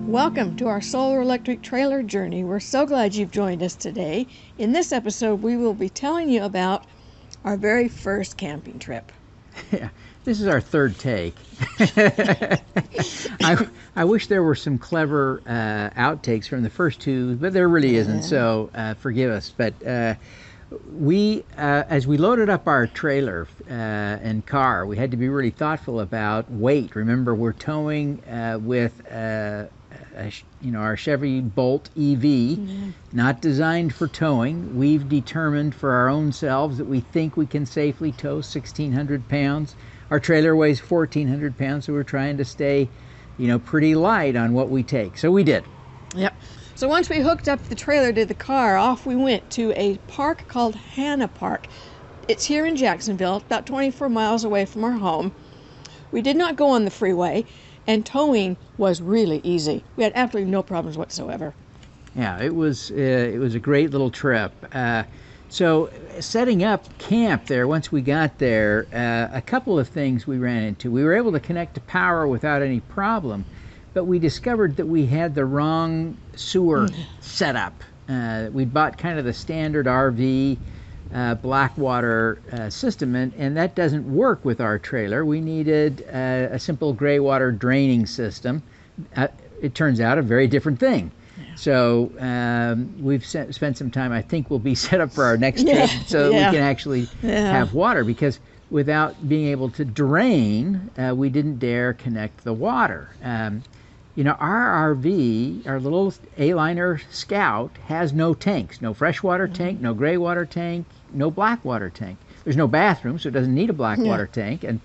Welcome to our solar electric trailer journey. We're so glad you've joined us today. In this episode, we will be telling you about our very first camping trip. Yeah, this is our third take. I wish there were some clever outtakes from the first two, but there really isn't, so forgive us. But as we loaded up our trailer and car, we had to be really thoughtful about weight. Remember, we're towing with our Chevy Bolt EV, not designed for towing. We've determined for our own selves that we think we can safely tow 1,600 pounds. Our trailer weighs 1,400 pounds, so we're trying to stay, pretty light on what we take. So we did. Yep. So once we hooked up the trailer to the car, off we went to a park called Hanna Park. It's here in Jacksonville, about 24 miles away from our home. We did not go on the freeway, and towing was really easy. We had absolutely no problems whatsoever. Yeah, it was a great little trip. So setting up camp there, once we got there, a couple of things we ran into. We were able to connect to power without any problem, but we discovered that we had the wrong sewer setup. We bought kind of the standard RV Blackwater system, and that doesn't work with our trailer. We needed a simple gray water draining system. It turns out a very different thing. So we've spent some time, I think we'll be set up for our next trip so that we can actually have water, because without being able to drain, we didn't dare connect the water. Our RV, our little Aliner Scout, has no tanks, no freshwater tank, no gray water tank, no black water tank. There's no bathroom, so it doesn't need a black water tank. And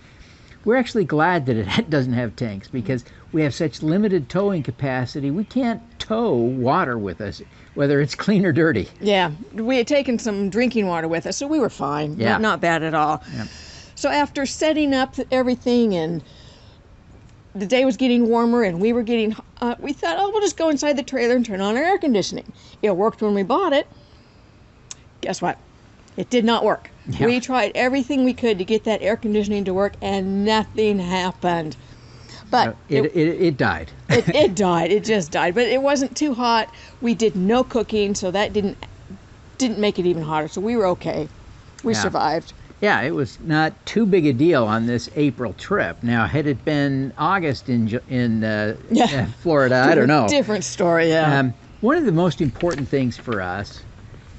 we're actually glad that it doesn't have tanks, because we have such limited towing capacity. We can't tow water with us, whether it's clean or dirty. Yeah, we had taken some drinking water with us, so we were fine. Yeah. Not bad at all. Yeah. So after setting up everything, and the day was getting warmer and we were getting we thought, we'll just go inside the trailer and turn on our air conditioning. It worked when we bought it. Guess what? It did not work. Yeah. We tried everything we could to get that air conditioning to work, and nothing happened. But it died. It died. It just died. But it wasn't too hot. We did no cooking, so that didn't make it even hotter. So we were okay. We survived. Yeah, it was not too big a deal on this April trip. Now, had it been August in Florida, I don't know. Different story, yeah. One of the most important things for us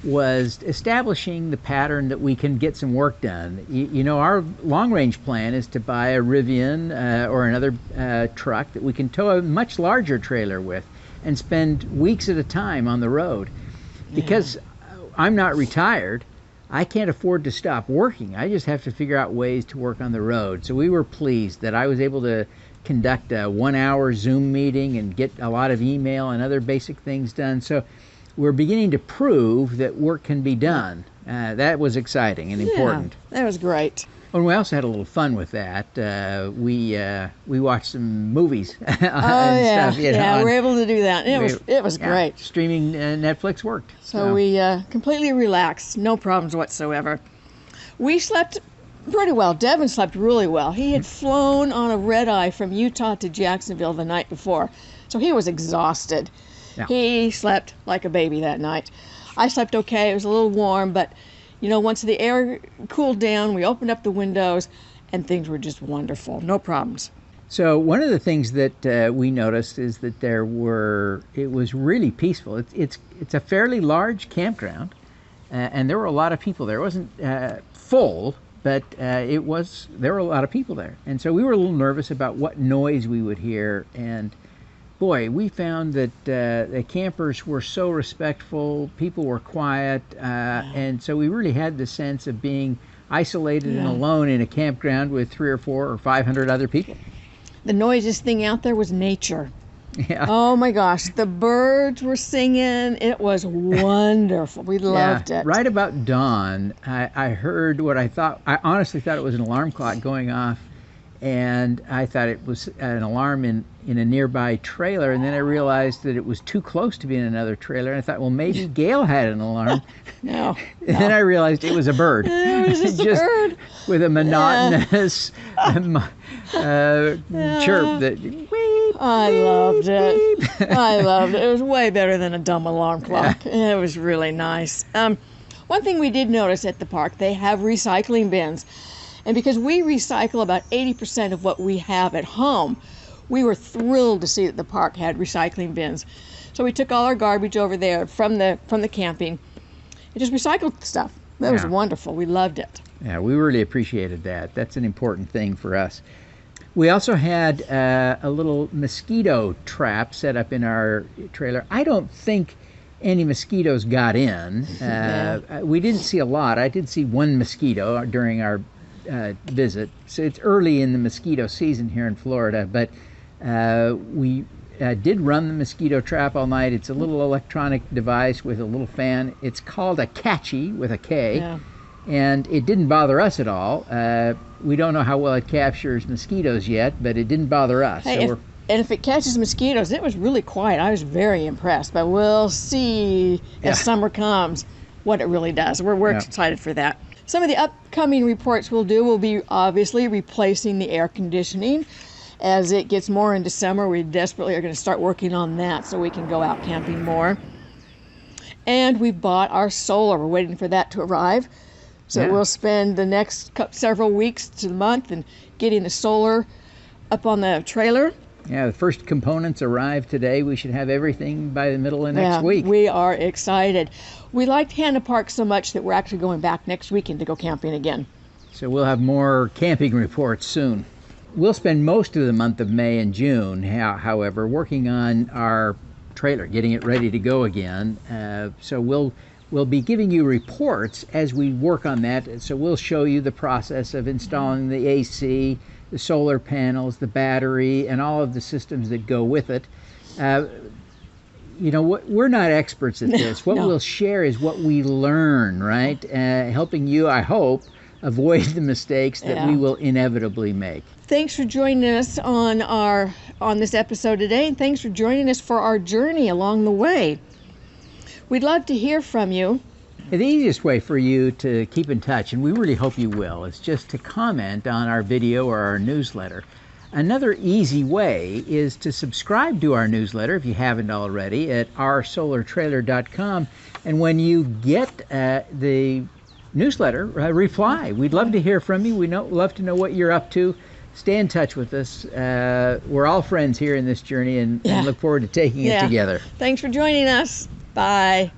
was establishing the pattern that we can get some work done. Our long-range plan is to buy a Rivian or another truck that we can tow a much larger trailer with and spend weeks at a time on the road. Because I'm not retired, I can't afford to stop working. I just have to figure out ways to work on the road. So we were pleased that I was able to conduct a 1-hour Zoom meeting and get a lot of email and other basic things done. So we're beginning to prove that work can be done. That was exciting and important. That was great. And we also had a little fun with that. We watched some movies and stuff. We were able to do that. It was great. Streaming Netflix worked. So we completely relaxed, no problems whatsoever. We slept pretty well. Devin slept really well. He had flown on a red-eye from Utah to Jacksonville the night before, so he was exhausted. Yeah. He slept like a baby that night. I slept okay. It was a little warm, but once the air cooled down, we opened up the windows, and things were just wonderful. No problems. So one of the things that we noticed is that it was really peaceful. It's a fairly large campground, and there were a lot of people there. It wasn't full, but there were a lot of people there. And so we were a little nervous about what noise we would hear, and boy, we found that the campers were so respectful, people were quiet, and so we really had the sense of being isolated and alone in a campground with 300 or 400 or 500 other people. The noisiest thing out there was nature. Yeah. Oh my gosh, the birds were singing. It was wonderful. We loved it. Right about dawn, I heard what I honestly thought it was an alarm clock going off, and I thought it was an alarm in a nearby trailer, and then I realized that it was too close to be in another trailer, and I thought, well, maybe Gail had an alarm. No. And then I realized it was a bird. It was just a bird. With a monotonous chirp that, I loved it. I loved it. It was way better than a dumb alarm clock. It was really nice. One thing we did notice at the park, they have recycling bins. And because we recycle about 80% of what we have at home, we were thrilled to see that the park had recycling bins. So we took all our garbage over there from the camping and just recycled stuff. That was wonderful. We loved it. Yeah, we really appreciated that. That's an important thing for us. We also had a little mosquito trap set up in our trailer. I don't think any mosquitoes got in. We didn't see a lot. I did see one mosquito during our visit. So it's early in the mosquito season here in Florida, but we did run the mosquito trap all night. It's a little electronic device with a little fan. It's called a catchy with a K, and it didn't bother us at all. We don't know how well it captures mosquitoes yet, but it didn't bother us. Hey, and if it catches mosquitoes, it was really quiet. I was very impressed, but we'll see as summer comes what it really does. We're excited for that. Some of the upcoming reports we'll do will be obviously replacing the air conditioning. As it gets more into summer, we desperately are going to start working on that so we can go out camping more. And we bought our solar. We're waiting for that to arrive. So we'll spend the next several weeks to the month and getting the solar up on the trailer. Yeah, the first components arrived today. We should have everything by the middle of next week. We are excited. We liked Hanna Park so much that we're actually going back next weekend to go camping again. So we'll have more camping reports soon. We'll spend most of the month of May and June, however, working on our trailer, getting it ready to go again. So we'll be giving you reports as we work on that. So we'll show you the process of installing the AC, the solar panels, the battery, and all of the systems that go with it. You know, we're not experts at this. What we'll share is what we learn, right? Helping you, I hope, avoid the mistakes that we will inevitably make. Thanks for joining us on this episode today, and thanks for joining us for our journey along the way. We'd love to hear from you. The easiest way for you to keep in touch, and we really hope you will, is just to comment on our video or our newsletter. Another easy way is to subscribe to our newsletter if you haven't already at oursolartrailer.com. And when you get the newsletter, reply. We'd love to hear from you. We'd love to know what you're up to. Stay in touch with us. We're all friends here in this journey and look forward to taking it together. Thanks for joining us. Bye.